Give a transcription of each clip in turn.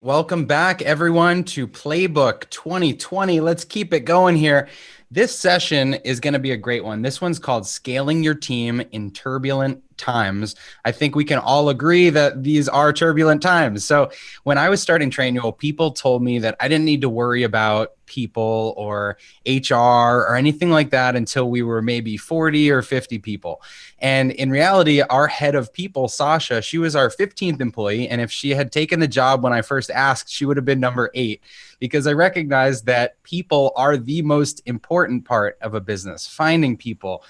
Welcome back, everyone, to Playbook 2020. Let's keep it going here. This session is going to be a great one. This one's called Scaling Your Team in Turbulent Times. I think we can all agree that these are turbulent times. So when I was starting Trainual, people told me that I didn't need to worry about people or HR or anything like that until we were maybe 40 or 50 people. And in reality, our head of people, Sasha, she was our 15th employee. And if she had taken the job when I first asked, she would have been number 8, because I recognized that people are the most important part of a business. Finding people,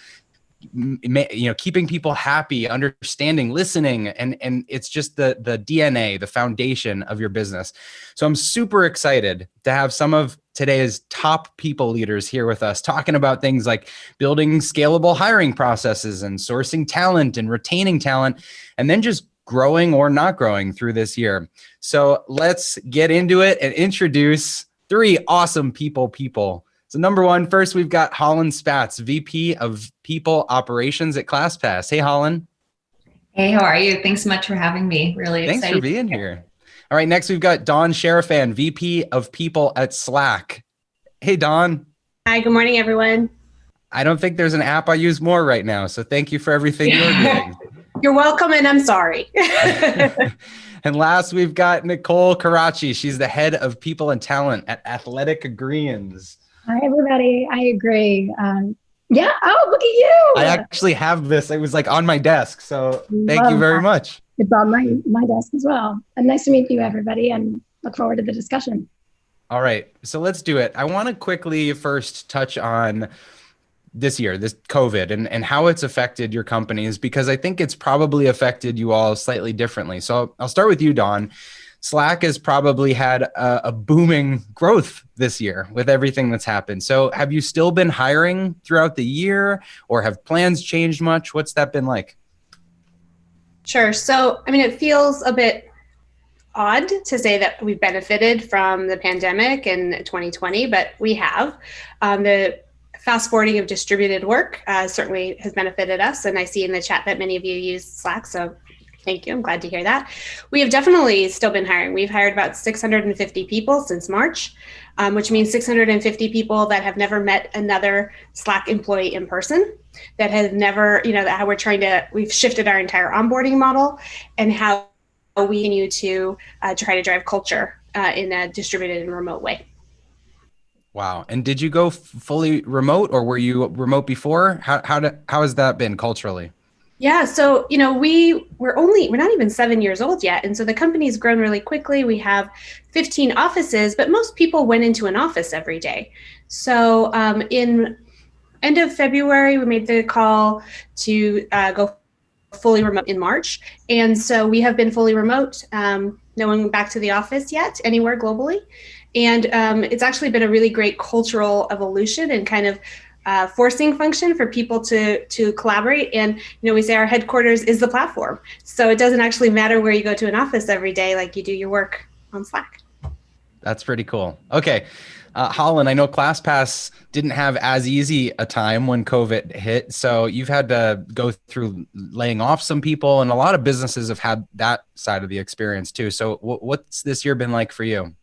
keeping people happy, understanding, listening, and it's just the DNA, the foundation of your business. So I'm super excited to have some of today's top people leaders here with us, talking about things like building scalable hiring processes and sourcing talent and retaining talent, and then just growing or not growing through this year. So let's get into it and introduce 3 awesome people. So number 1, first we've got Hollen Spatz, VP of People Operations at ClassPass. Hey, Hollen. Hey, how are you? Thanks so much for having me. Really excited. Thanks for being here. All right, next we've got Dawn Sharifan, VP of People at Slack. Hey, Dawn. Hi, good morning, everyone. I don't think there's an app I use more right now, so thank you for everything you're doing. You're welcome, and I'm sorry. And last, we've got Nicole Caracci. She's the head of People and Talent at Athletic Agreeans. Hi, everybody. I agree. Yeah. Oh, look at you. I actually have this. It was like on my desk. So thank you very much. It's on my desk as well. And nice to meet you, everybody, and look forward to the discussion. All right. So let's do it. I want to quickly first touch on this year, this COVID, and how it's affected your companies, because I think it's probably affected you all slightly differently. So I'll start with you, Dawn. Slack has probably had a booming growth this year with everything that's happened. So have you still been hiring throughout the year, or have plans changed much? What's that been like? Sure. So, it feels a bit odd to say that we've benefited from the pandemic in 2020, but we have. The fast forwarding of distributed work certainly has benefited us. And I see in the chat that many of you use Slack. So thank you. I'm glad to hear that. We have definitely still been hiring. We've hired about 650 people since March, which means 650 people that have never met another Slack employee in person, that have never, how we've shifted our entire onboarding model and how we continue to try to drive culture in a distributed and remote way. Wow. And did you go fully remote, or were you remote before? How has that been culturally? Yeah, so we're not even 7 years old yet, and so the company's grown really quickly. We have 15 offices, but most people went into an office every day. So in end of February, we made the call to go fully remote in March, and so we have been fully remote. No one back to the office yet anywhere globally, and it's actually been a really great cultural evolution and kind of forcing function for people to collaborate. And we say our headquarters is the platform, so it doesn't actually matter where you go to an office every day, like you do your work on Slack. That's pretty cool. Okay, Hollen, I know ClassPass didn't have as easy a time when COVID hit, so you've had to go through laying off some people, and a lot of businesses have had that side of the experience too. So what's this year been like for you?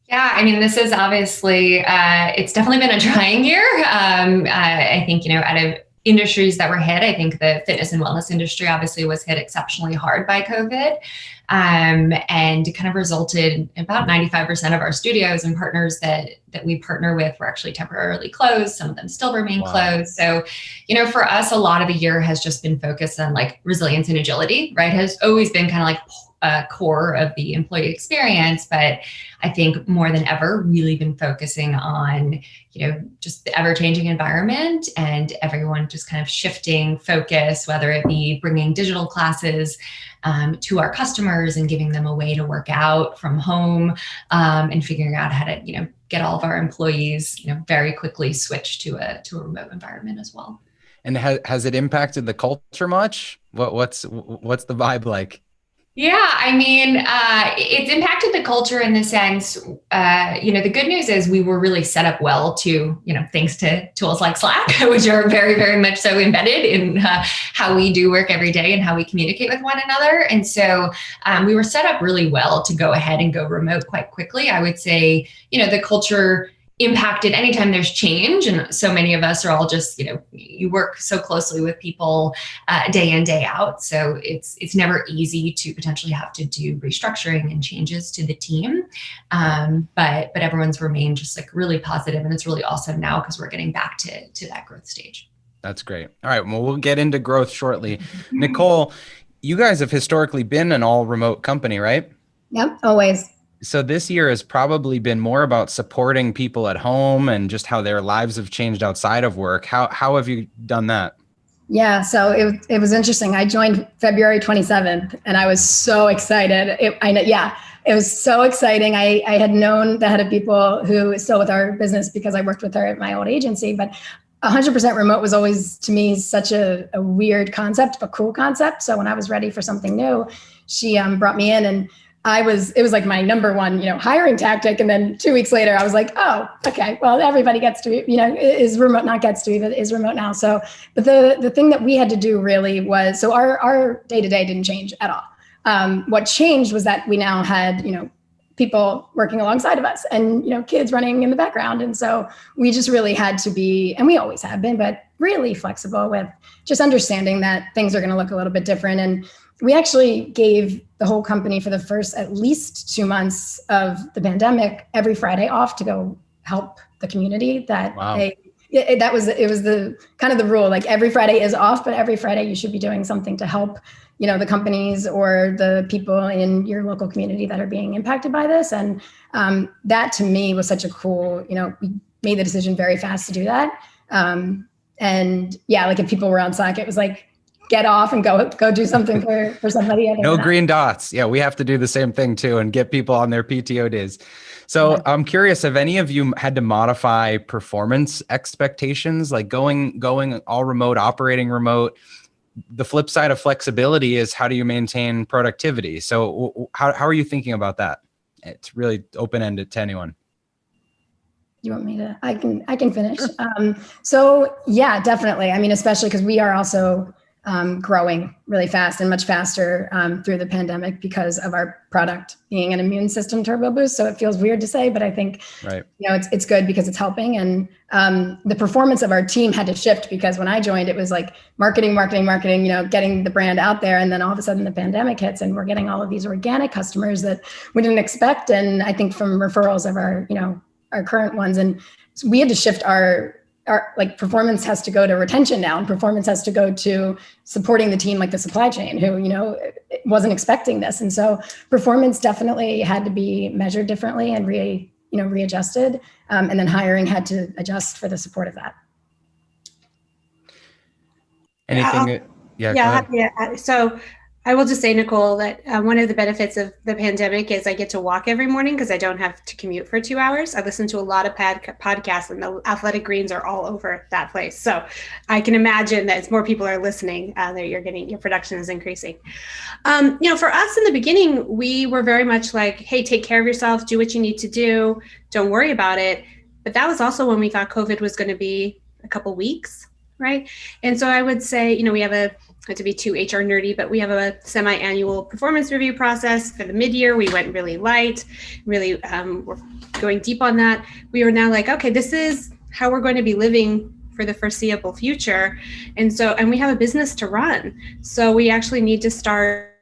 Yeah, this is obviously, it's definitely been a trying year. I think, out of industries that were hit, I think the fitness and wellness industry obviously was hit exceptionally hard by COVID, and kind of resulted in about 95% of our studios and partners that we partner with were actually temporarily closed. Some of them still remain closed. So, for us, a lot of the year has just been focused on like resilience and agility, right? Has always been kind of like core of the employee experience, but I think more than ever, really been focusing on, just the ever-changing environment and everyone just kind of shifting focus, whether it be bringing digital classes to our customers and giving them a way to work out from home, and figuring out how to, get all of our employees, very quickly switch to a remote environment as well. And has it impacted the culture much? What's the vibe like? Yeah, I mean, it's impacted the culture in the sense, the good news is we were really set up well to, thanks to tools like Slack, which are very, very much so embedded in how we do work every day and how we communicate with one another. And so we were set up really well to go ahead and go remote quite quickly. I would say, the culture impacted anytime there's change. And so many of us are all just, you work so closely with people day in, day out. So it's never easy to potentially have to do restructuring and changes to the team. But everyone's remained just like really positive, and it's really awesome now because we're getting back to that growth stage. That's great. All right. Well, we'll get into growth shortly. Nicole, you guys have historically been an all remote company, right? Yep, always. So this year has probably been more about supporting people at home and just how their lives have changed outside of work. How have you done that? Yeah, so it was interesting. I joined February 27th and I was so excited. It was so exciting. I had known the head of people who is still with our business because I worked with her at my old agency, but 100% remote was always to me such a weird concept, but cool concept. So when I was ready for something new, she brought me in, and it was like my number one, hiring tactic. And then 2 weeks later, I was like, oh, okay, well, everybody gets to, is remote, not gets to be, but is remote now. So, but the thing that we had to do really was, so our day-to-day didn't change at all. What changed was that we now had, people working alongside of us and, kids running in the background. And so we just really had to be, and we always have been, but really flexible with just understanding that things are going to look a little bit different. And we actually gave the whole company for the first at least 2 months of the pandemic every Friday off to go help the community. It was the kind of the rule, like every Friday is off, but every Friday you should be doing something to help, the companies or the people in your local community that are being impacted by this. And that to me was such a cool, we made the decision very fast to do that. And yeah, like if people were on Slack, it was like, get off and go do something for somebody. No green dots. Yeah, we have to do the same thing too and get people on their PTO days. So yeah. I'm curious, have any of you had to modify performance expectations, like going all remote, operating remote? The flip side of flexibility is how do you maintain productivity? So how are you thinking about that? It's really open-ended to anyone. You want me to, I can finish. Sure. So yeah, definitely. I mean, especially because we are also growing really fast and much faster through the pandemic because of our product being an immune system turbo boost. So it feels weird to say, but I think, right. It's good because it's helping. And the performance of our team had to shift because when I joined, it was like marketing, getting the brand out there. And then all of a sudden the pandemic hits and we're getting all of these organic customers that we didn't expect. And I think from referrals of our current ones. And so we had to shift our like performance has to go to retention now, and performance has to go to supporting the team, like the supply chain who, wasn't expecting this. And so performance definitely had to be measured differently and readjusted. And then hiring had to adjust for the support of that. Anything? Yeah. So I will just say, Nicole, that one of the benefits of the pandemic is I get to walk every morning because I don't have to commute for 2 hours. I listen to a lot of podcasts, and the athletic greens are all over that place. So I can imagine that as more people are listening, that your production is increasing. For us in the beginning, we were very much like, hey, take care of yourself, do what you need to do, don't worry about it. But that was also when we thought COVID was going to be a couple weeks, right? And so I would say, we have not to be too HR nerdy, but we have a semi-annual performance review process. For the mid-year, we went really light, we're going deep on that. We are now like, okay, this is how we're going to be living for the foreseeable future. And we have a business to run. So we actually need to start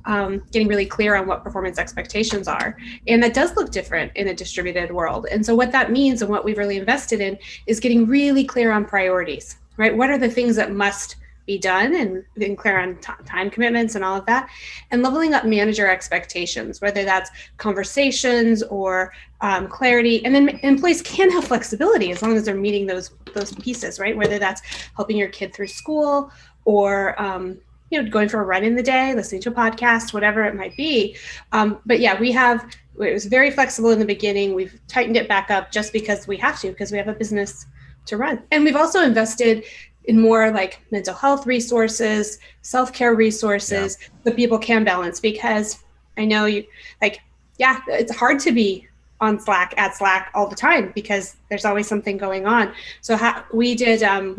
getting really clear on what performance expectations are. And that does look different in a distributed world. And so what that means and what we've really invested in is getting really clear on priorities, right? What are the things that must be done, and being clear on time commitments and all of that, and leveling up manager expectations, whether that's conversations or clarity. And then employees can have flexibility as long as they're meeting those pieces, right? Whether that's helping your kid through school or going for a run in the day, listening to a podcast, whatever it might be. But yeah, it was very flexible in the beginning. We've tightened it back up just because we have to, because we have a business to run. And we've also invested in more like mental health resources, self-care resources that people can balance. Because I know it's hard to be on at Slack all the time because there's always something going on. So we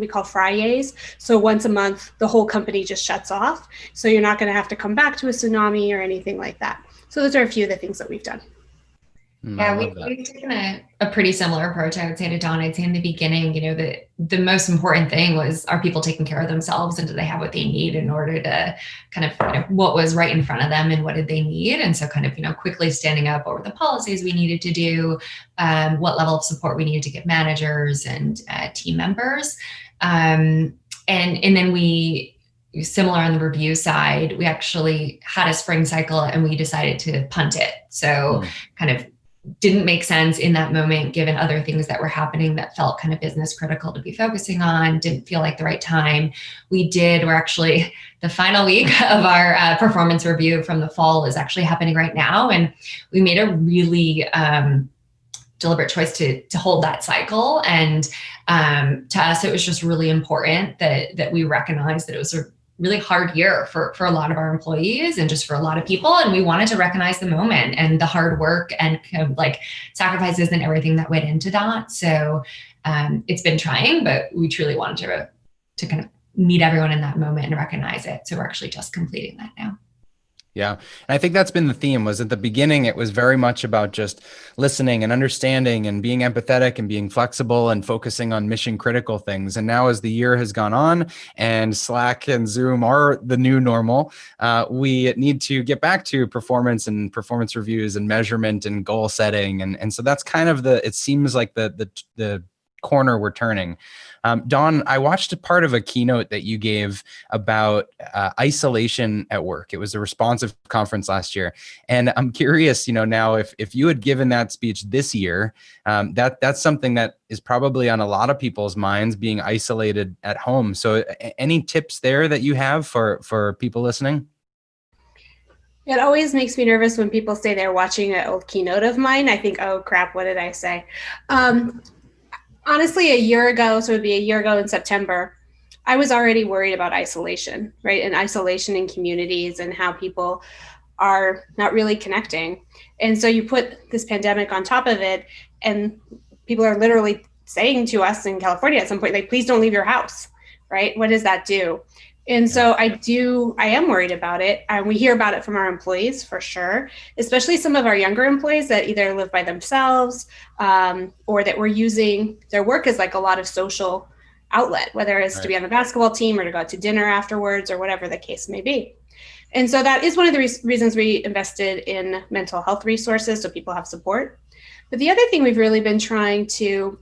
call Fridays. So once a month, the whole company just shuts off. So you're not going to have to come back to a tsunami or anything like that. So those are a few of the things that we've done. Yeah, we've taken a pretty similar approach, I would say, to Dawn. I'd say in the beginning, the most important thing was, are people taking care of themselves, and do they have what they need in order to kind of, what was right in front of them and what did they need? And so kind of, quickly standing up what were the policies we needed to do, what level of support we needed to give managers and team members. And then similar on the review side, we actually had a spring cycle and we decided to punt it. So kind of didn't make sense in that moment, given other things that were happening that felt kind of business critical to be focusing on, didn't feel like the right time. We're actually, the final week of our performance review from the fall is actually happening right now. And we made a really deliberate choice to hold that cycle. And to us, it was just really important that we recognized that it was a really hard year for a lot of our employees and just for a lot of people. And we wanted to recognize the moment and the hard work and kind of like sacrifices and everything that went into that. So it's been trying, but we truly wanted to kind of meet everyone in that moment and recognize it. So we're actually just completing that now. Yeah. And I think that's been the theme. Was at the beginning, it was very much about just listening and understanding and being empathetic and being flexible and focusing on mission critical things. And now as the year has gone on and Slack and Zoom are the new normal, we need to get back to performance and performance reviews and measurement and goal setting. And so that's kind of it seems like the corner we're turning. Dawn, I watched a part of a keynote that you gave about isolation at work. It was a responsive conference last year. And I'm curious, now if you had given that speech this year, that's something that is probably on a lot of people's minds, being isolated at home. So any tips there that you have for people listening? It always makes me nervous when people say they're watching an old keynote of mine. I think, oh crap, what did I say? Honestly, a year ago, so it would be a year ago in September, I was already worried about isolation, right? And isolation in communities and how people are not really connecting. And so you put this pandemic on top of it, and people are literally saying to us in California at some point, like, please don't leave your house, right? What does that do? And so I am worried about it. And we hear about it from our employees for sure, especially some of our younger employees that either live by themselves or that were using their work as like a lot of social outlet, whether it's to be on the basketball team or to go out to dinner afterwards or whatever the case may be. And so that is one of the reasons we invested in mental health resources so people have support. But the other thing we've really been trying to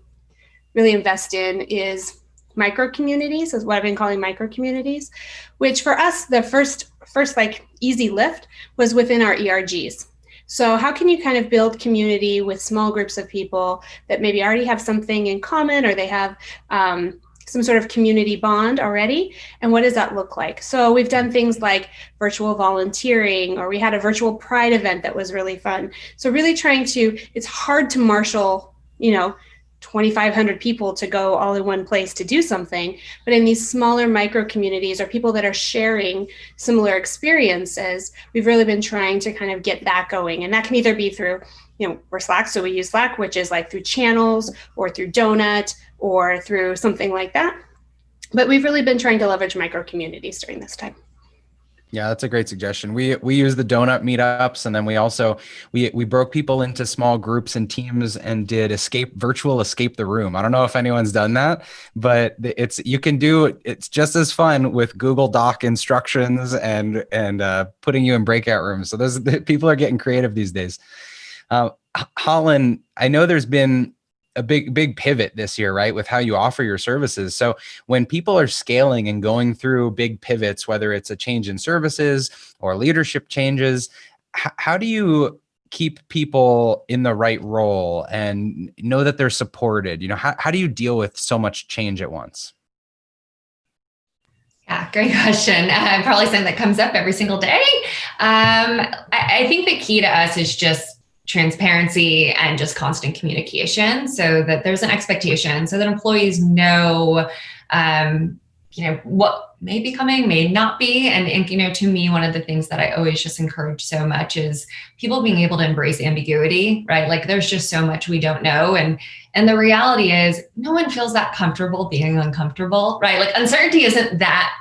really invest in is micro communities, is what I've been calling micro communities, which for us, the first like easy lift was within our ERGs. So how can you kind of build community with small groups of people that maybe already have something in common, or they have some sort of community bond already? And what does that look like? So we've done things like virtual volunteering, or we had a virtual Pride event that was really fun. So really it's hard to marshal, 2,500 people to go all in one place to do something. But in these smaller micro communities or people that are sharing similar experiences, we've really been trying to kind of get that going. And that can either be through, we're Slack, so we use Slack, which is like through channels or through Donut or through something like that. But we've really been trying to leverage micro communities during this time. Yeah, that's a great suggestion. We use the donut meetups, and then we also we broke people into small groups and teams and did virtual escape the room. I don't know if anyone's done that, but it's just as fun with Google Doc instructions and putting you in breakout rooms. So people are getting creative these days. Hollen, I know there's been a big pivot this year, right, with how you offer your services. So when people are scaling and going through big pivots, whether it's a change in services or leadership changes, how do you keep people in the right role and know that they're supported? How do you deal with so much change at once? Yeah, great question. Probably something that comes up every single day. I think the key to us is just transparency and just constant communication, so that there's an expectation, so that employees know what may be coming, may not be. And to me, one of the things that I always just encourage so much is people being able to embrace ambiguity, right? Like there's just so much we don't know. And the reality is no one feels that comfortable being uncomfortable, right? Like uncertainty isn't that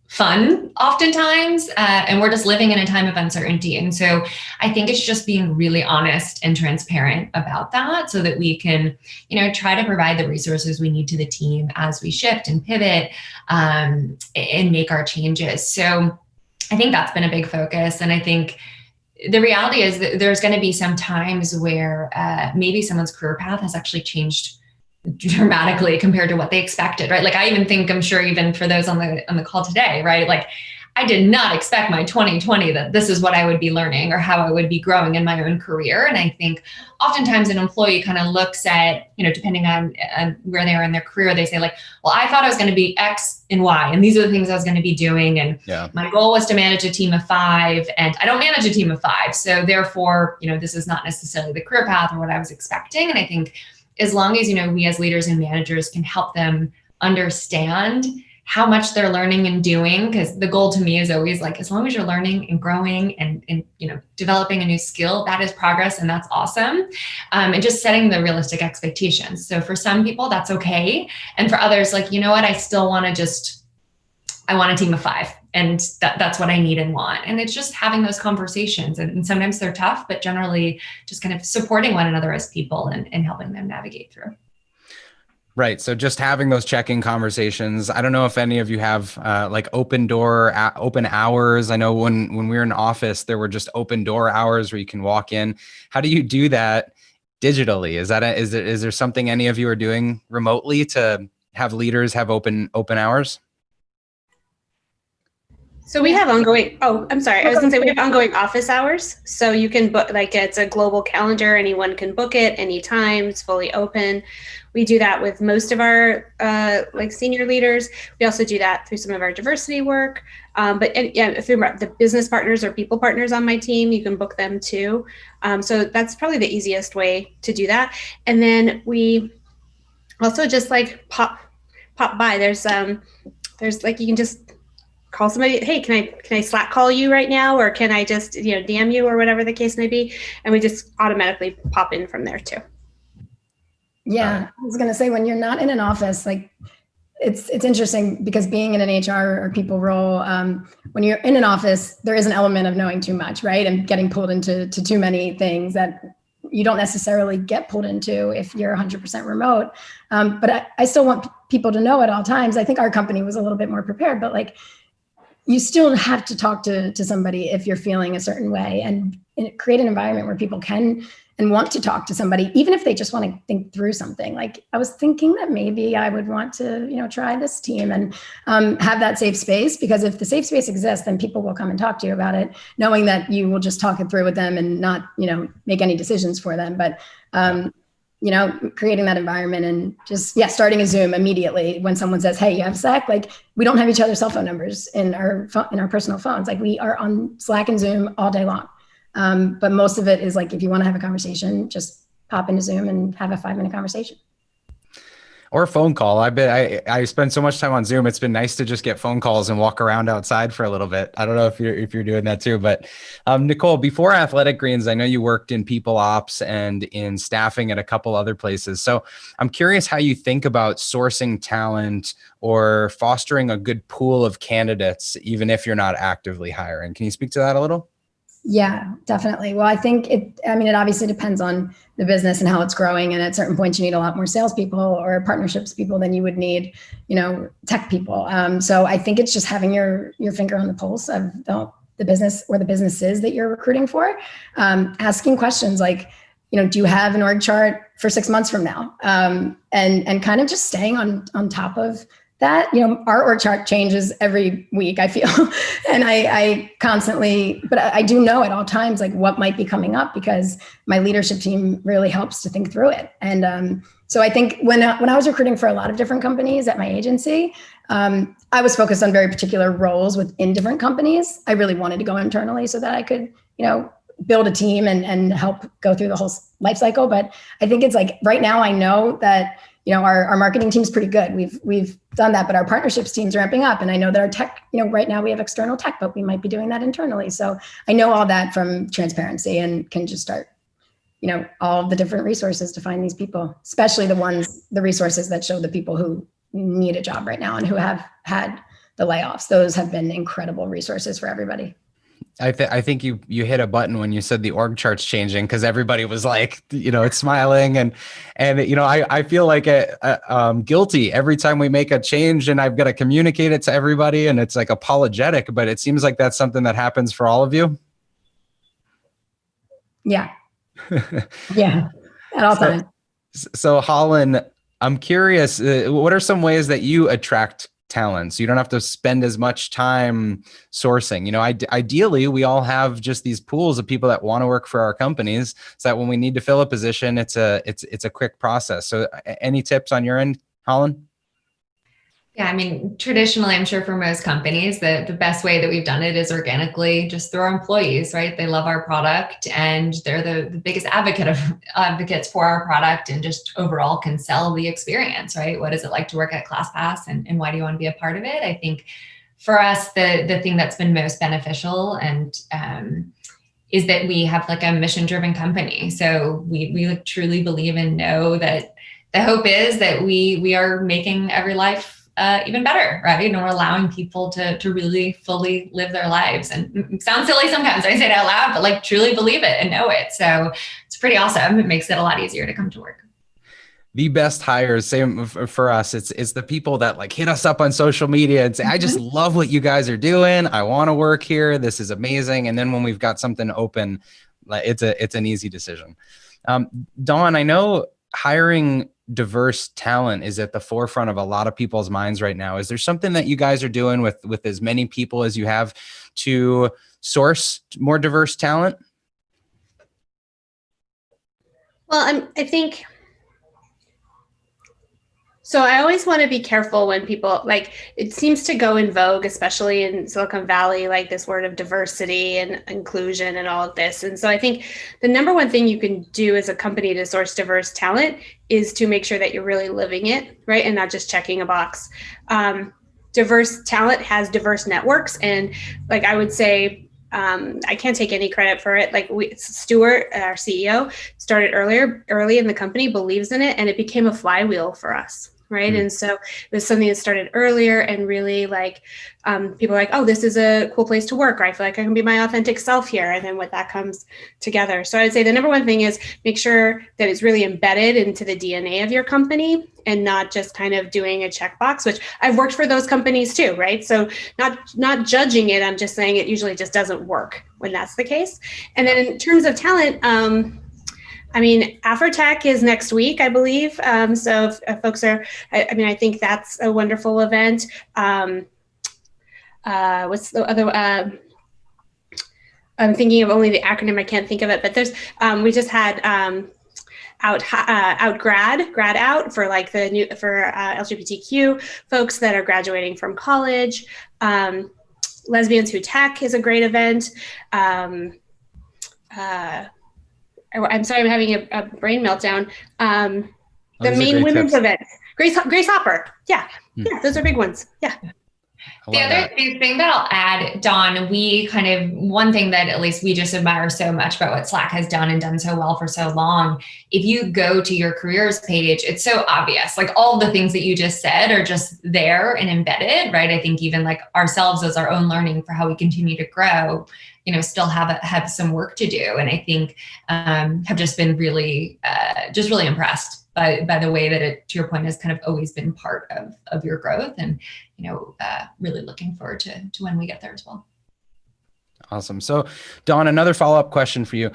fun oftentimes. And we're just living in a time of uncertainty. And so I think it's just being really honest and transparent about that so that we can, try to provide the resources we need to the team as we shift and pivot and make our changes. So I think that's been a big focus. And I think the reality is that there's going to be some times where maybe someone's career path has actually changed dramatically compared to what they expected, right? Like I even think, I'm sure even for those on the call today, right? Like I did not expect my 2020 that this is what I would be learning or how I would be growing in my own career. And I think oftentimes an employee kind of looks at, depending on where they are in their career, they say like, well, I thought I was going to be X and Y, and these are the things I was going to be doing. And my goal was to manage a team of 5, and I don't manage a team of 5. So therefore, this is not necessarily the career path or what I was expecting. And I think as long as, we as leaders and managers can help them understand how much they're learning and doing, because the goal to me is always like, as long as you're learning and growing and developing a new skill, that is progress and that's awesome. And just setting the realistic expectations. So for some people, that's okay. And for others, like, I still want to I want a team of 5. And that's what I need and want. And it's just having those conversations. And sometimes they're tough, but generally just kind of supporting one another as people and helping them navigate through. Right. So just having those check-in conversations. I don't know if any of you have like open hours. I know when we were in office, there were just open door hours where you can walk in. How do you do that digitally? Is there something any of you are doing remotely to have leaders have open hours? So we have ongoing, I'm sorry. I was gonna say we have ongoing office hours. So you can book, like it's a global calendar. Anyone can book it anytime. It's fully open. We do that with most of our like senior leaders. We also do that through some of our diversity work. But through the business partners or people partners on my team, you can book them too. So that's probably the easiest way to do that. And then we also just like pop by. There's like, you can just call somebody, hey, can I Slack call you right now? Or can I just, DM you or whatever the case may be? And we just automatically pop in from there too. Yeah, I was going to say, when you're not in an office, like it's interesting because being in an HR or people role, when you're in an office, there is an element of knowing too much, right? And getting pulled into too many things that you don't necessarily get pulled into if you're 100% remote. But I still want people to know at all times. I think our company was a little bit more prepared, but like, you still have to talk to somebody if you're feeling a certain way, and create an environment where people can and want to talk to somebody, even if they just want to think through something. Like I was thinking that maybe I would want to, try this team and have that safe space, because if the safe space exists, then people will come and talk to you about it, knowing that you will just talk it through with them and not, make any decisions for them. But creating that environment and just, starting a Zoom immediately when someone says, hey, you have Slack, like we don't have each other's cell phone numbers in our personal phones. Like we are on Slack and Zoom all day long. But most of it is like, if you want to have a conversation, just pop into Zoom and have a 5-minute conversation. Or a phone call. I spend so much time on Zoom. It's been nice to just get phone calls and walk around outside for a little bit. I don't know if you're doing that too, but Nicole, before Athletic Greens, I know you worked in people ops and in staffing at a couple other places. So I'm curious how you think about sourcing talent or fostering a good pool of candidates, even if you're not actively hiring. Can you speak to that a little? Yeah, definitely. Well, I think it obviously depends on the business and how it's growing. And at certain points, you need a lot more salespeople or partnerships people than you would need, tech people. So I think it's just having your finger on the pulse of the business or the businesses that you're recruiting for, asking questions like, do you have an org chart for 6 months from now? And kind of just staying on top of that. Our org chart changes every week, I feel. And I constantly, but I do know at all times, like what might be coming up, because my leadership team really helps to think through it. And so I think when I was recruiting for a lot of different companies at my agency, I was focused on very particular roles within different companies. I really wanted to go internally so that I could, build a team and help go through the whole life cycle. But I think it's like right now I know that, our marketing team's pretty good. We've done that, but our partnerships team's ramping up. And I know that our tech, right now we have external tech, but we might be doing that internally. So I know all that from transparency and can just start, all of the different resources to find these people, especially the resources that show the people who need a job right now and who have had the layoffs. Those have been incredible resources for everybody. I think you hit a button when you said the org chart's changing, because everybody was like, it's smiling and I feel like guilty every time we make a change and I've got to communicate it to everybody and it's like apologetic, but it seems like that's something that happens for all of you. Yeah. Yeah. At all times. So Hollen, I'm curious, what are some ways that you attract talent so you don't have to spend as much time sourcing? Ideally we all have just these pools of people that want to work for our companies, so that when we need to fill a position, it's a quick process. So any tips on your end, Hollen? Yeah, I mean, traditionally, I'm sure for most companies, the best way that we've done it is organically, just through our employees, right? They love our product and they're the biggest advocates for our product and just overall can sell the experience, right? What is it like to work at ClassPass and why do you want to be a part of it? I think for us, the thing that's been most beneficial and is that we have like a mission-driven company. So we truly believe and know that the hope is that we are making every life even better, right? And we're allowing people to really fully live their lives. And it sounds silly sometimes I say it out loud, but like truly believe it and know it. So it's pretty awesome. It makes it a lot easier to come to work. The best hires, same for us, it's the people that like hit us up on social media and say, I just love what you guys are doing. I want to work here. This is amazing. And then when we've got something open, it's an easy decision. Dawn, I know hiring diverse talent is at the forefront of a lot of people's minds right now. Is there something that you guys are doing with as many people as you have to source more diverse talent? Well, I think, so I always want to be careful when people, like, it seems to go in vogue, especially in Silicon Valley, like this word of diversity and inclusion and all of this. And so I think the number one thing you can do as a company to source diverse talent is to make sure that you're really living it, right? And not just checking a box. Diverse talent has diverse networks. And like I would say, I can't take any credit for it. Like Stuart, our CEO, started early in the company, believes in it, and it became a flywheel for us. Right. And so it was something that started earlier and really like people are like, oh, this is a cool place to work. Or I feel like I can be my authentic self here. And then what that comes together. So I'd say the number one thing is make sure that it's really embedded into the DNA of your company and not just kind of doing a checkbox, which I've worked for those companies too. Right. So not judging it. I'm just saying it usually just doesn't work when that's the case. And then in terms of talent, I mean, Afrotech is next week, I believe. So if folks are, I think that's a wonderful event. What's the other? I'm thinking of only the acronym. I can't think of it. But there's, we just had grad out for like the new for LGBTQ folks that are graduating from college. Lesbians Who Tech is a great event. I'm sorry, I'm having a brain meltdown. The main women's event, Grace Hopper. Yeah, those are big ones. Yeah. The other thing that I'll add, Dawn, one thing that at least we just admire so much about what Slack has done and done so well for so long, if you go to your careers page, it's so obvious. Like all the things that you just said are just there and embedded, right? I think even like ourselves as our own learning for how we continue to grow, still have some work to do. And I think have just been really impressed by the way that it, to your point, has kind of always been part of your growth, and really looking forward to when we get there as well. Awesome. So Dawn, another follow-up question for you.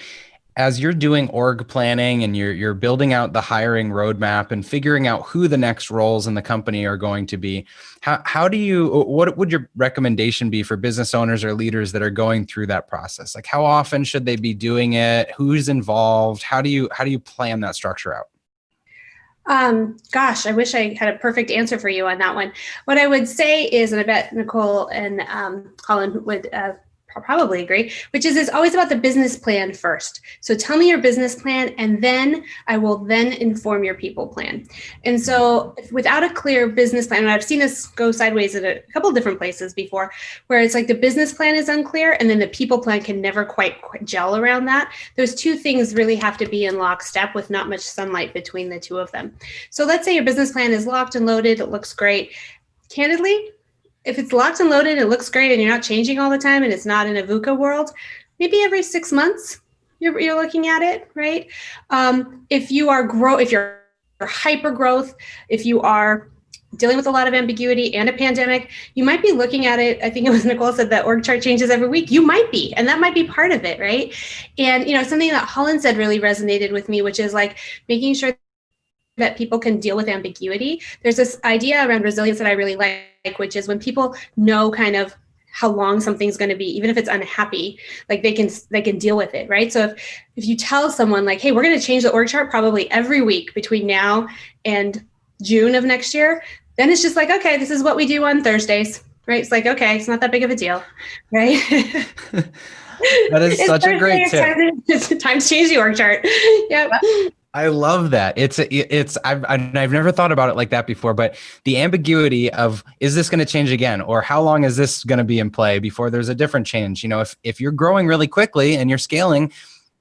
As you're doing org planning and you're building out the hiring roadmap and figuring out who the next roles in the company are going to be, what would your recommendation be for business owners or leaders that are going through that process? Like how often should they be doing it? Who's involved? How do you plan that structure out? Gosh, I wish I had a perfect answer for you on that one. What I would say is, and I bet Nicole and Hollen would probably agree, which is it's always about the business plan first. So tell me your business plan, and then I will then inform your people plan. And so without a clear business plan, and I've seen this go sideways at a couple of different places before, where it's like the business plan is unclear and then the people plan can never quite gel around that. Those two things really have to be in lockstep with not much sunlight between the two of them. So let's say your business plan is locked and loaded, it looks great. Candidly, if it's locked and loaded, it looks great and you're not changing all the time and it's not in a VUCA world, maybe every 6 months you're looking at it, right? If you're hyper growth, if you are dealing with a lot of ambiguity and a pandemic, you might be looking at it. I think it was Nicole said that org chart changes every week. You might be, and that might be part of it, right? And something that Hollen said really resonated with me, which is like making sure that people can deal with ambiguity. There's this idea around resilience that I really like, which is when people know kind of how long something's going to be, even if it's unhappy, like they can deal with it, right? So if you tell someone like, hey, we're going to change the org chart probably every week between now and June of next year, then it's just like, okay, this is what we do on Thursdays, right? It's like, okay, it's not that big of a deal, right? That is such a great tip. Time to change the org chart. Yep. I love that. I've never thought about it like that before, but the ambiguity of, is this going to change again? Or how long is this going to be in play before there's a different change? If you're growing really quickly and you're scaling,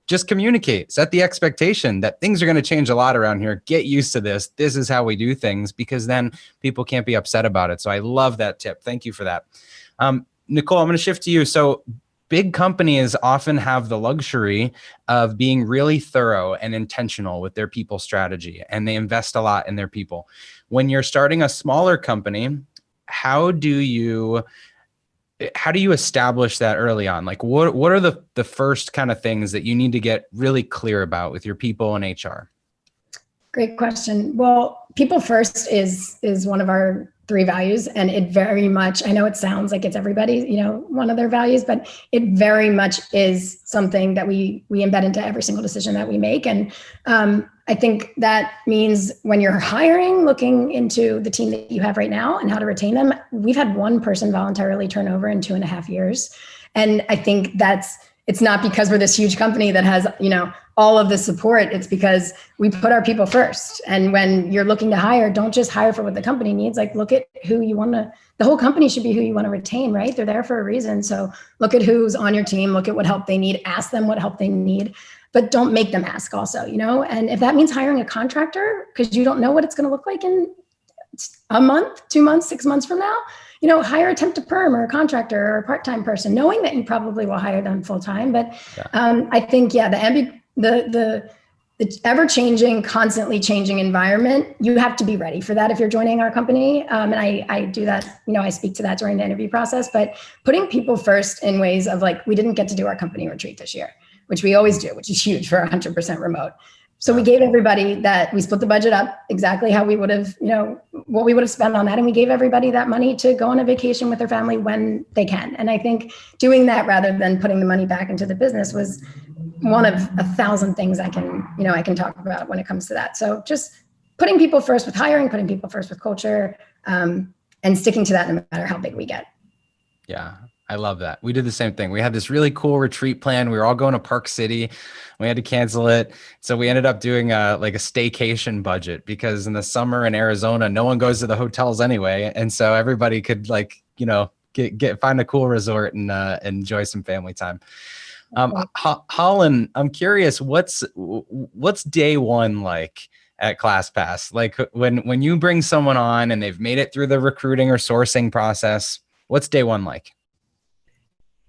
just communicate, set the expectation that things are going to change a lot around here. Get used to this. This is how we do things, because then people can't be upset about it. So I love that tip. Thank you for that. Nicole, I'm going to shift to you. So big companies often have the luxury of being really thorough and intentional with their people strategy, and they invest a lot in their people. When you're starting a smaller company, how do you establish that early on? Like what are the first kind of things that you need to get really clear about with your people and HR? Great question. Well, people first is one of our 3 values, and it very much, I know it sounds like it's everybody's, one of their values, but it very much is something that we embed into every single decision that we make. And I think that means when you're hiring, looking into the team that you have right now and how to retain them. We've had 1 person voluntarily turn over in 2.5 years. And I think it's not because we're this huge company that has, all of the support. It's because we put our people first. And when you're looking to hire, don't just hire for what the company needs. Like, look at who you want to, the whole company should be who you want to retain, right? They're there for a reason. So look at who's on your team, look at what help they need, ask them what help they need, but don't make them ask also, and if that means hiring a contractor, because you don't know what it's going to look like in a month, 2 months, 6 months from now, hire a temp to perm or a contractor or a part-time person, knowing that you probably will hire them full-time. But I think, the ever-changing, constantly changing environment, you have to be ready for that if you're joining our company. And I do that, I speak to that during the interview process, but putting people first in ways of like, we didn't get to do our company retreat this year, which we always do, which is huge for 100% remote. So we gave everybody we split the budget up exactly how we would have, what we would have spent on that. And we gave everybody that money to go on a vacation with their family when they can. And I think doing that rather than putting the money back into the business was one of 1,000 things I can talk about when it comes to that. So just putting people first with hiring, putting people first with culture, and sticking to that no matter how big we get. Yeah. I love that. We did the same thing. We had this really cool retreat plan. We were all going to Park City. We had to cancel it. So we ended up doing a staycation budget, because in the summer in Arizona, no one goes to the hotels anyway. And so everybody could find a cool resort and enjoy some family time. Hollen, I'm curious, what's day one like at ClassPass? Like when you bring someone on and they've made it through the recruiting or sourcing process, what's day one like?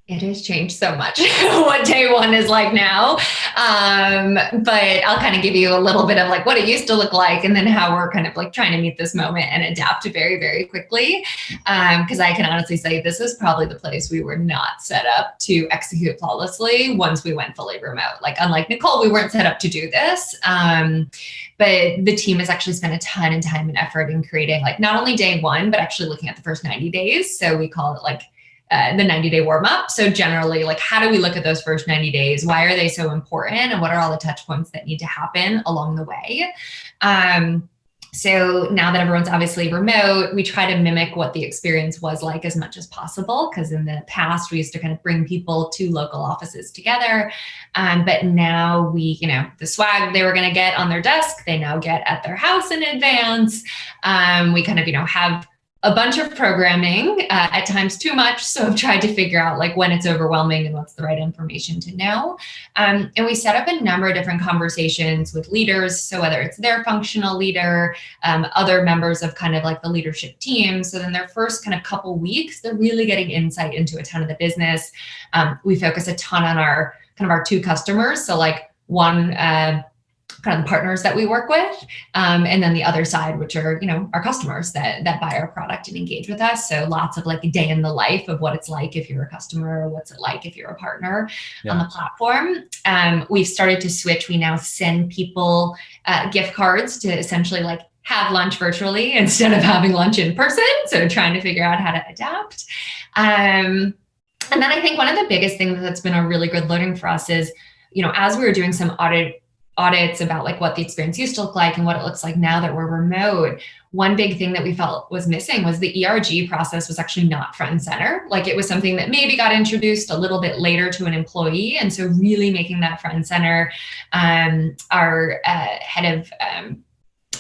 It has changed so much what day one is like now. But I'll kind of give you a little bit of like what it used to look like, and then how we're kind of like trying to meet this moment and adapt very, very quickly. Because I can honestly say this is probably the place we were not set up to execute flawlessly once we went fully remote. Like, unlike Nicole, we weren't set up to do this. But the team has actually spent a ton of time and effort in creating like not only day one, but actually looking at the first 90 days. So we call it like the 90-day warm up. So generally, like, how do we look at those first 90 days? Why are they so important? And what are all the touch points that need to happen along the way? So now that everyone's obviously remote, we try to mimic what the experience was like as much as possible. Because in the past, we used to kind of bring people to local offices together. But now we, the swag they were going to get on their desk, they now get at their house in advance. We kind of, have a bunch of programming, at times too much. So I've tried to figure out like when it's overwhelming and what's the right information to know. And we set up a number of different conversations with leaders. So whether it's their functional leader, other members of kind of like the leadership team. So then their first kind of couple weeks, they're really getting insight into a ton of the business. We focus a ton on our two customers. So like one, kind of the partners that we work with. And then the other side, which are, our customers that buy our product and engage with us. So lots of like a day in the life of what it's like if you're a customer, what's it like if you're a partner on the platform. We've started to switch. We now send people gift cards to essentially like have lunch virtually instead of having lunch in person. So trying to figure out how to adapt. And then I think one of the biggest things that's been a really good learning for us is, as we were doing some audits about like what the experience used to look like and what it looks like now that we're remote, one big thing that we felt was missing was the ERG process was actually not front and center. Like it was something that maybe got introduced a little bit later to an employee. And so really making that front and center, our head of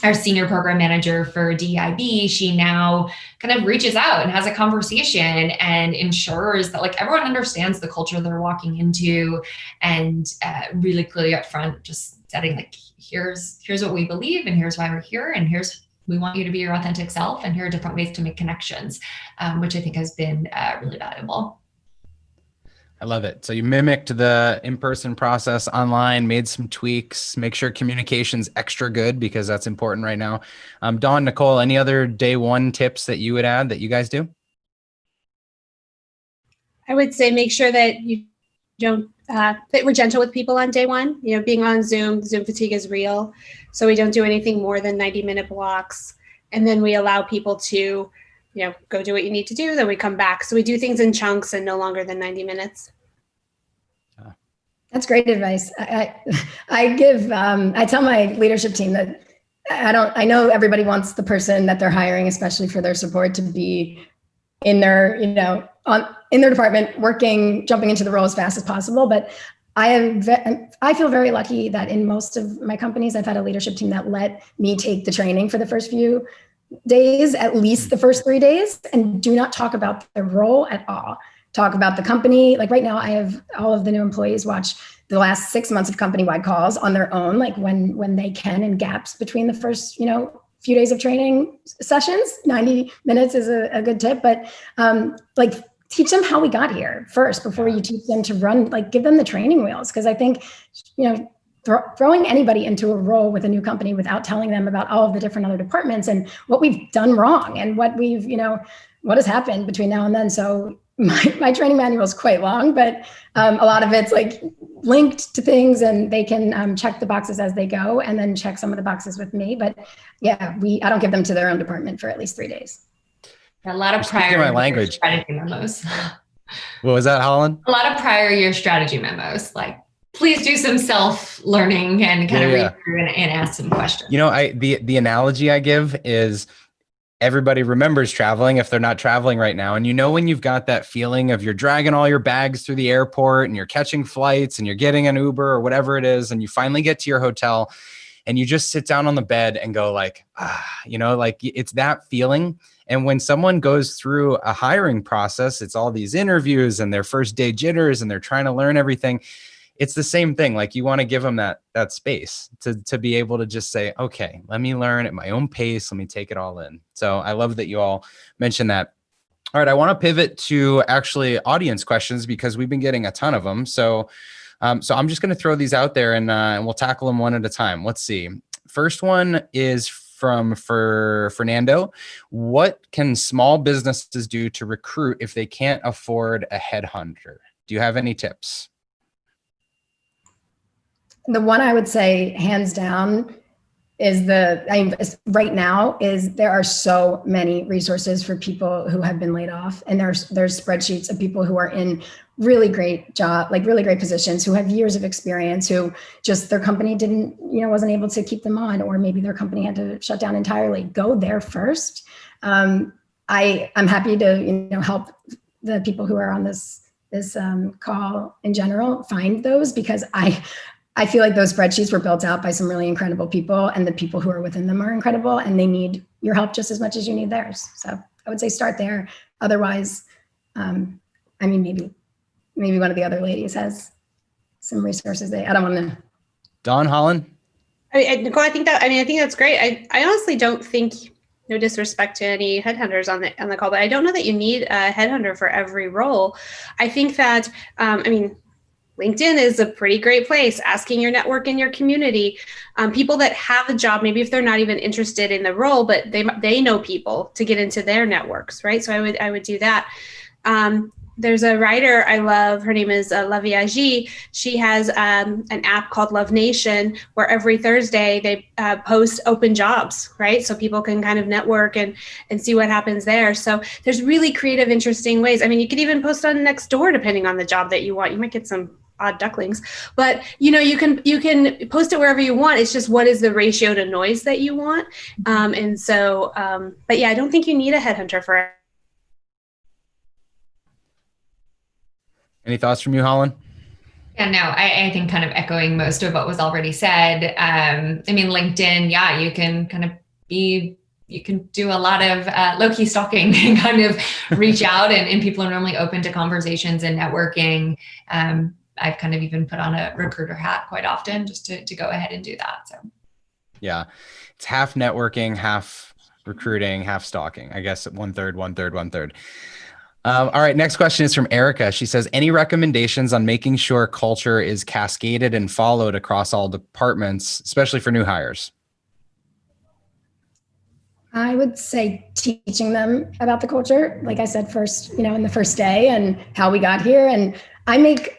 our senior program manager for DIB, she now kind of reaches out and has a conversation and ensures that like everyone understands the culture they're walking into, and really clearly upfront, just setting like, here's what we believe, and here's why we're here, and we want you to be your authentic self, and here are different ways to make connections, which I think has been really valuable. I love it. So you mimicked the in-person process online, made some tweaks, make sure communication's extra good because that's important right now. Dawn, Nicole, any other day one tips that you would add that you guys do? I would say make sure that you don't, that we're gentle with people on day one. Being on Zoom fatigue is real. So we don't do anything more than 90-minute blocks. And then we allow people to go do what you need to do, then we come back. So we do things in chunks and no longer than 90 minutes. That's great advice. I tell my leadership team that I know everybody wants the person that they're hiring, especially for their support, to be in their, in their department, working, jumping into the role as fast as possible. But I feel very lucky that in most of my companies, I've had a leadership team that let me take the training for the first few days, at least the first 3 days, and do not talk about the role at all. Talk about the company. Like right now, I have all of the new employees watch the last 6 months of company-wide calls on their own, like when they can, in gaps between the first, few days of training sessions. 90 minutes is a good tip, but like teach them how we got here first before you teach them to run, like give them the training wheels. Because I think, throwing anybody into a role with a new company without telling them about all of the different other departments and what we've done wrong and what we've, what has happened between now and then. So my training manual is quite long, but a lot of it's like linked to things, and they can check the boxes as they go and then check some of the boxes with me. But yeah, I don't give them to their own department for at least 3 days. A lot of prior my language strategy memos. What was that, Hollen? A lot of prior year strategy memos, like please do some self-learning and kind of read through and ask some questions. The analogy I give is everybody remembers traveling if they're not traveling right now. And when you've got that feeling of you're dragging all your bags through the airport and you're catching flights and you're getting an Uber or whatever it is, and you finally get to your hotel and you just sit down on the bed and go like, it's that feeling. And when someone goes through a hiring process, it's all these interviews and their first day jitters and they're trying to learn everything. It's the same thing. Like you want to give them that space to be able to just say, okay, let me learn at my own pace. Let me take it all in. So I love that you all mentioned that. All right. I want to pivot to actually audience questions because we've been getting a ton of them. So I'm just going to throw these out there and we'll tackle them one at a time. Let's see. First one is for Fernando. What can small businesses do to recruit if they can't afford a headhunter? Do you have any tips? The one I would say hands down is right now there are so many resources for people who have been laid off, and there's spreadsheets of people who are in really great job, like really great positions, who have years of experience, who just their company didn't, wasn't able to keep them on, or maybe their company had to shut down entirely. Go there first. I'm happy to, help the people who are on this call in general find those, because I feel like those spreadsheets were built out by some really incredible people, and the people who are within them are incredible, and they need your help just as much as you need theirs. So I would say start there. Otherwise, maybe one of the other ladies has some resources. I don't want to. Dawn, Hollen? Nicole, I think that's great. I honestly don't think, no disrespect to any headhunters on the call, but I don't know that you need a headhunter for every role. I think that, LinkedIn is a pretty great place. Asking your network in your community, people that have a job, maybe if they're not even interested in the role, but they know people to get into their networks, right? So I would do that. There's a writer I love. Her name is Laviagie. She has an app called Love Nation, where every Thursday they post open jobs, right? So people can kind of network and see what happens there. So there's really creative, interesting ways. I mean, you could even post on Nextdoor, depending on the job that you want. You might get some odd ducklings, but you can post it wherever you want. It's just, what is the ratio to noise that you want? But yeah, I don't think you need a headhunter for. Any thoughts from you, Hollen? Yeah, no, I think kind of echoing most of what was already said. LinkedIn, yeah, you can kind of you can do a lot of low-key stalking and kind of reach out, and people are normally open to conversations and networking. I've kind of even put on a recruiter hat quite often just to go ahead and do that. So yeah, it's half networking, half recruiting, half stalking. I guess 1/3, 1/3, 1/3. All right, next question is from Erica. She says, any recommendations on making sure culture is cascaded and followed across all departments, especially for new hires? I would say teaching them about the culture, like I said, first, in the first day, and how we got here. And I make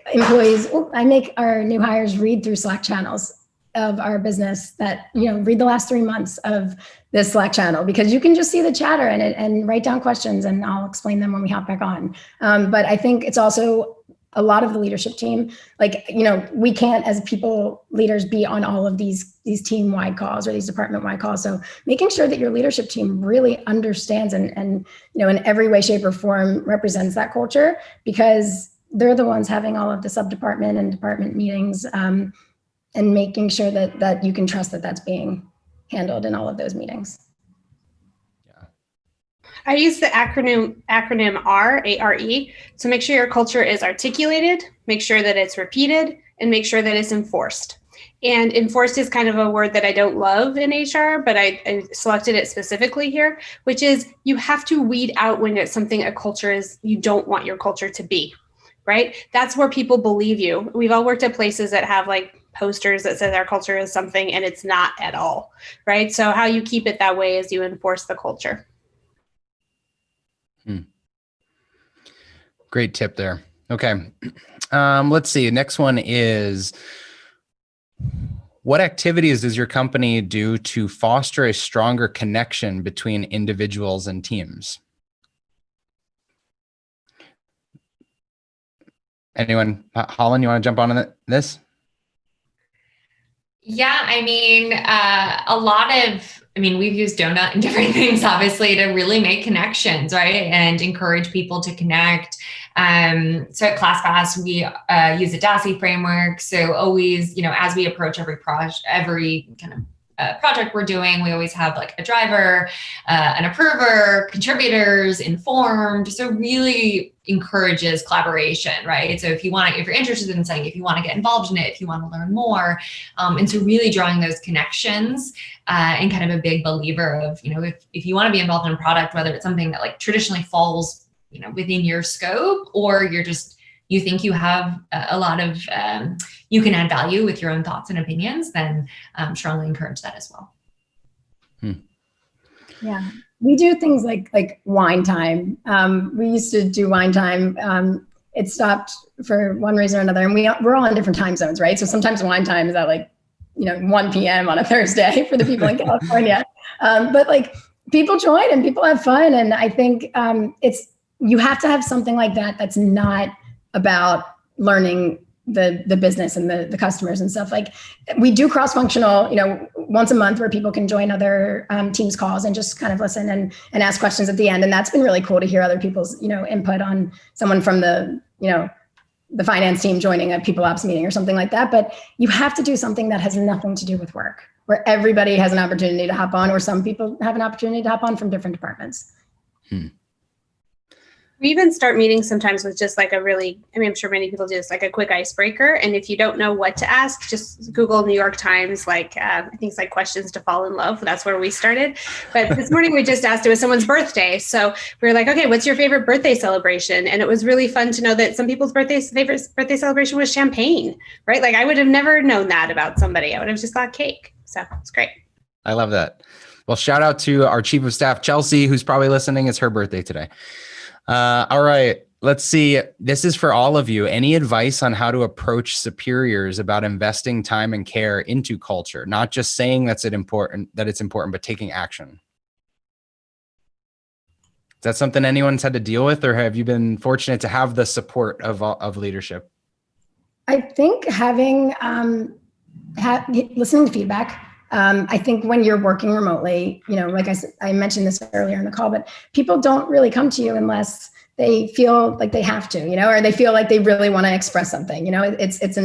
our new hires read through Slack channels of our business that, read the last 3 months of this Slack channel, because you can just see the chatter in it and write down questions, and I'll explain them when we hop back on. But I think it's also a lot of the leadership team. We can't, as people leaders, be on all of these team-wide calls or these department-wide calls. So making sure that your leadership team really understands and in every way, shape, or form represents that culture, because they're the ones having all of the sub-department and department meetings, and making sure that you can trust that that's being handled in all of those meetings. Yeah. I use the acronym ARE, to make sure your culture is articulated, make sure that it's repeated, and make sure that it's enforced. And enforced is kind of a word that I don't love in HR, but I selected it specifically here, which is you have to weed out when it's something a culture is you don't want your culture to be, right? That's where people believe you. We've all worked at places that have posters that says our culture is something, and it's not at all, right? So how you keep it that way is you enforce the culture. Great tip there. Okay. Let's see. Next one is, what activities does your company do to foster a stronger connection between individuals and teams? Anyone? Hollen, you want to jump on this? Yeah, we've used Donut and different things, obviously, to really make connections, right? And encourage people to connect. So at ClassPass, we use a DASI framework. So always, as we approach every kind of project we're doing, we always have a driver, an approver, contributors, informed. So really encourages collaboration, right? So if you're interested in something, if you want to get involved in it, if you want to learn more, and so really drawing those connections, and kind of a big believer of, if you want to be involved in a product, whether it's something that traditionally falls, within your scope, or you think you have a lot of, you can add value with your own thoughts and opinions, then strongly encourage that as well. Yeah, we do things like wine time. We used to do wine time. It stopped for one reason or another, and we're all in different time zones, right? So sometimes wine time is at 1 p.m. on a Thursday for the people in California. But people join and people have fun, and I think you have to have something like that that's not about learning the business and the customers and stuff. Like we do cross-functional, once a month where people can join other teams calls and just kind of listen and ask questions at the end. And that's been really cool to hear other people's, input on someone from the finance team joining a people ops meeting or something like that. But you have to do something that has nothing to do with work, where everybody has an opportunity to hop on, or some people have an opportunity to hop on from different departments. We even start meetings sometimes with just like I'm sure many people do this, like a quick icebreaker. And if you don't know what to ask, just Google New York Times, I think it's like questions to fall in love. That's where we started. But this morning we just asked, it was someone's birthday. So we were like, okay, what's your favorite birthday celebration? And it was really fun to know that some people's favorite birthday celebration was champagne, right? Like I would have never known that about somebody. I would have just thought cake. So it's great. I love that. Well, shout out to our chief of staff, Chelsea, who's probably listening. It's her birthday today. All right, let's see. This is for all of you. Any advice on how to approach superiors about investing time and care into culture? Not just saying that it's important, but taking action. Is that something anyone's had to deal with, or have you been fortunate to have the support of leadership? I think having listening to feedback. I think when you're working remotely, like I mentioned this earlier in the call, but people don't really come to you unless they feel like they have to, or they feel like they really want to express something. It's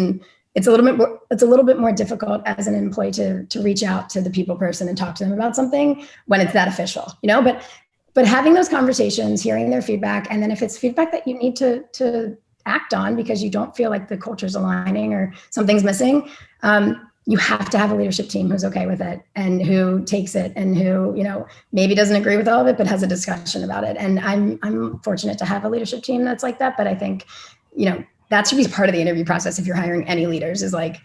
a little bit more difficult as an employee to reach out to the people person and talk to them about something when it's that official, but having those conversations, hearing their feedback, and then if it's feedback that you need to act on because you don't feel like the culture's aligning or something's missing, you have to have a leadership team who's okay with it and who takes it and who, maybe doesn't agree with all of it, but has a discussion about it. And I'm fortunate to have a leadership team that's like that. But I think, that should be part of the interview process. If you're hiring any leaders, is like,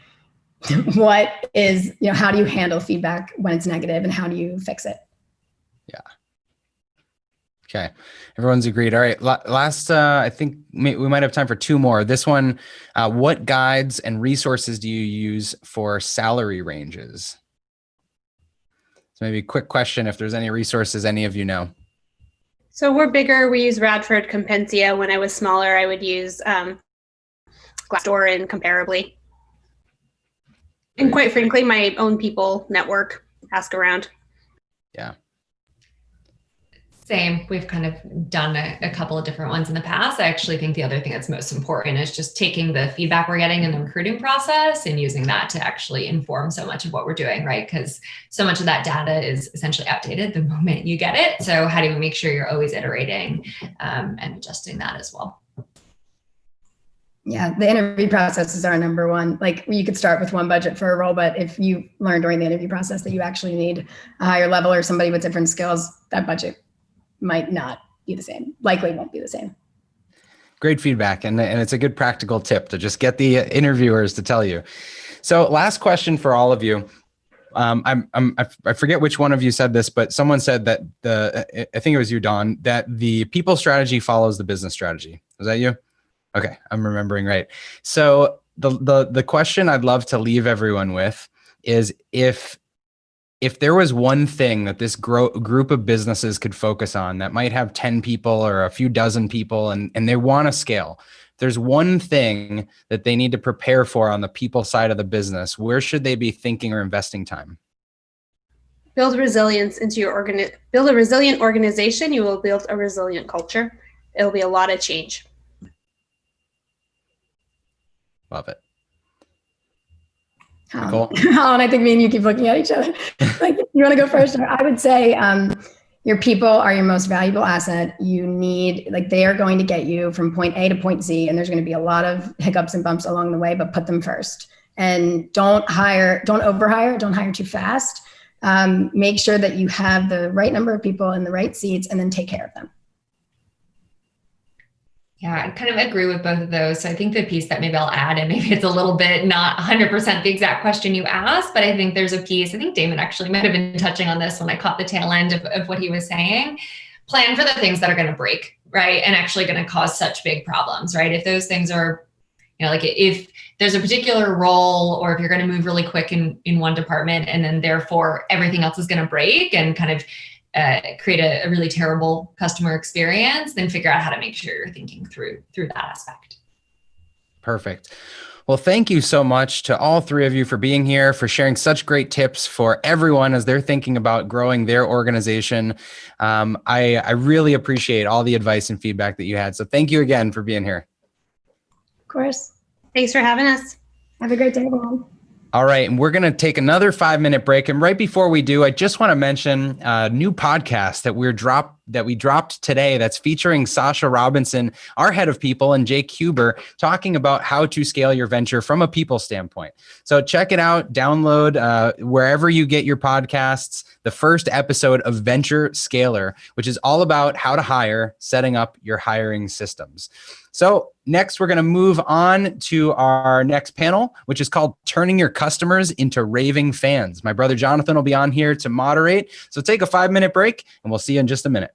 what is, how do you handle feedback when it's negative and how do you fix it? Yeah. Okay. Everyone's agreed. All right. Last, I think we might have time for two more. This one, what guides and resources do you use for salary ranges? So maybe a quick question, if there's any resources any of you know. So we're bigger. We use Radford Compensia. When I was smaller, I would use Glassdoor and Comparably. And quite frankly, my own people network, ask around. Yeah. Same. We've kind of done a couple of different ones in the past. I actually think the other thing that's most important is just taking the feedback we're getting in the recruiting process and using that to actually inform so much of what we're doing, right? Because so much of that data is essentially outdated the moment you get it. So how do we make sure you're always iterating and adjusting that as well? Yeah, the interview process is our number one. Like you could start with one budget for a role, but if you learn during the interview process that you actually need a higher level or somebody with different skills, that budget might not be the same, likely won't be the same. Great feedback. And it's a good practical tip to just get the interviewers to tell you. So last question for all of you. I forget which one of you said this, but someone said that I think it was you, Dawn, that the people strategy follows the business strategy. Was that you? Okay. I'm remembering right. So the question I'd love to leave everyone with is if there was one thing that this group of businesses could focus on that might have 10 people or a few dozen people and they want to scale, there's one thing that they need to prepare for on the people side of the business, where should they be thinking or investing time? Build resilience into your build a resilient organization. You will build a resilient culture. It'll be a lot of change. Love it. Nicole? And I think me and you keep looking at each other. Like, you want to go first? I would say your people are your most valuable asset. You need, they are going to get you from point A to point Z, and there's going to be a lot of hiccups and bumps along the way, but put them first. And don't overhire, don't hire too fast. Make sure that you have the right number of people in the right seats, and then take care of them. Yeah, I kind of agree with both of those. So I think the piece that maybe I'll add, and maybe it's a little bit not 100% the exact question you asked, but I think there's a piece, I think Damon actually might have been touching on this when I caught the tail end of what he was saying. Plan for the things that are going to break, right? And actually going to cause such big problems, right? If those things are, if there's a particular role, or if you're going to move really quick in one department, and then therefore everything else is going to break and kind of create a really terrible customer experience, then figure out how to make sure you're thinking through that aspect. Perfect. Well, thank you so much to all three of you for being here, for sharing such great tips for everyone as they're thinking about growing their organization. I really appreciate all the advice and feedback that you had. So thank you again for being here. Of course. Thanks for having us. Have a great day, everyone. All right, and we're going to take another 5-minute break. And right before we do, I just want to mention a new podcast that we dropped today that's featuring Sasha Robinson, our head of people, and Jake Huber, talking about how to scale your venture from a people standpoint. So check it out, download wherever you get your podcasts, the first episode of Venture Scaler, which is all about how to hire, setting up your hiring systems. So next, we're going to move on to our next panel, which is called Turning Your Customers into Raving Fans. My brother Jonathan will be on here to moderate. So take a 5-minute break, and we'll see you in just a minute.